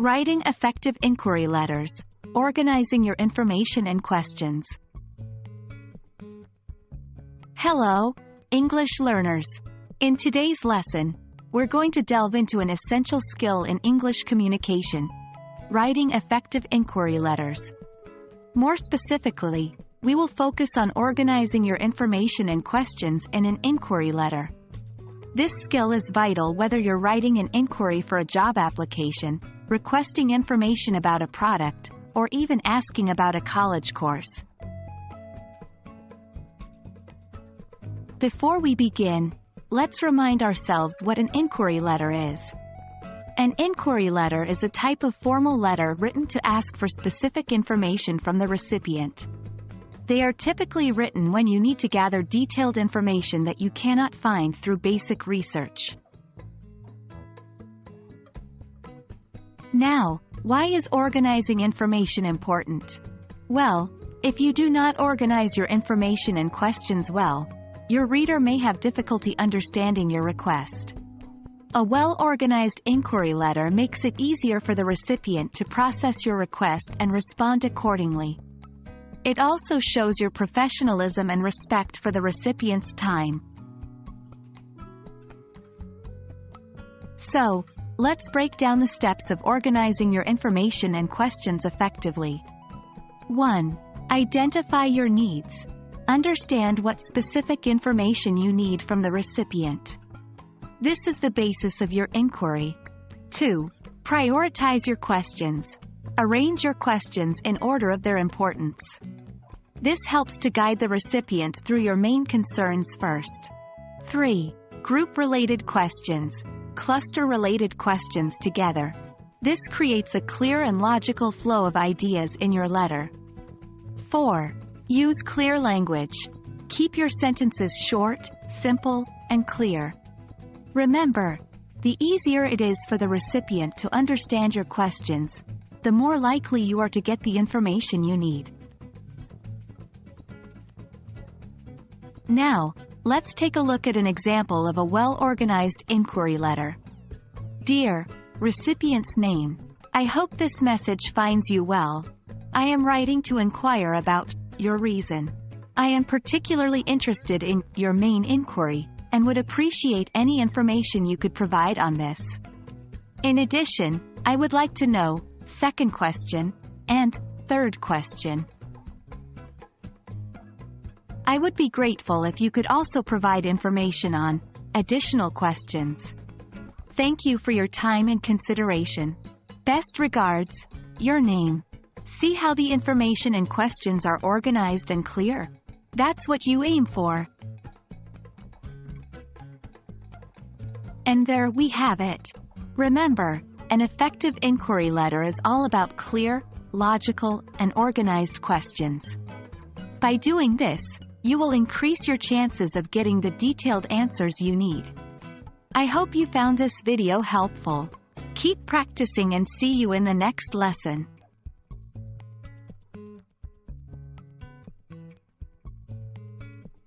Writing effective inquiry letters, organizing your information and questions. Hello, English learners. In today's lesson, we're going to delve into an essential skill in English communication: writing effective inquiry letters. More specifically, we will focus on organizing your information and questions in an inquiry letter. This skill is vital whether you're writing an inquiry for a job application, requesting information about a product, or even asking about a college course. Before we begin, let's remind ourselves what an inquiry letter is. An inquiry letter is a type of formal letter written to ask for specific information from the recipient. They are typically written when you need to gather detailed information that you cannot find through basic research. Now, why is organizing information important? Well, if you do not organize your information and questions well, your reader may have difficulty understanding your request. A well-organized inquiry letter makes it easier for the recipient to process your request and respond accordingly. It also shows your professionalism and respect for the recipient's time. So, let's break down the steps of organizing your information and questions effectively. 1. Identify your needs. Understand what specific information you need from the recipient. This is the basis of your inquiry. 2. Prioritize your questions. Arrange your questions in order of their importance. This helps to guide the recipient through your main concerns first. 3. Group related questions. Cluster related questions together. This creates a clear and logical flow of ideas in your letter. 4. Use clear language. Keep your sentences short, simple, and clear. Remember, the easier it is for the recipient to understand your questions, the more likely you are to get the information you need. Now, let's take a look at an example of a well-organized inquiry letter. Dear recipient's name, I hope this message finds you well. I am writing to inquire about your reason. I am particularly interested in your main inquiry and would appreciate any information you could provide on this. In addition, I would like to know second question and third question. I would be grateful if you could also provide information on additional questions. Thank you for your time and consideration. Best regards, your name. See how the information and questions are organized and clear? That's what you aim for. And there we have it. Remember, an effective inquiry letter is all about clear, logical, and organized questions. By doing this, you will increase your chances of getting the detailed answers you need. I hope you found this video helpful. Keep practicing and see you in the next lesson.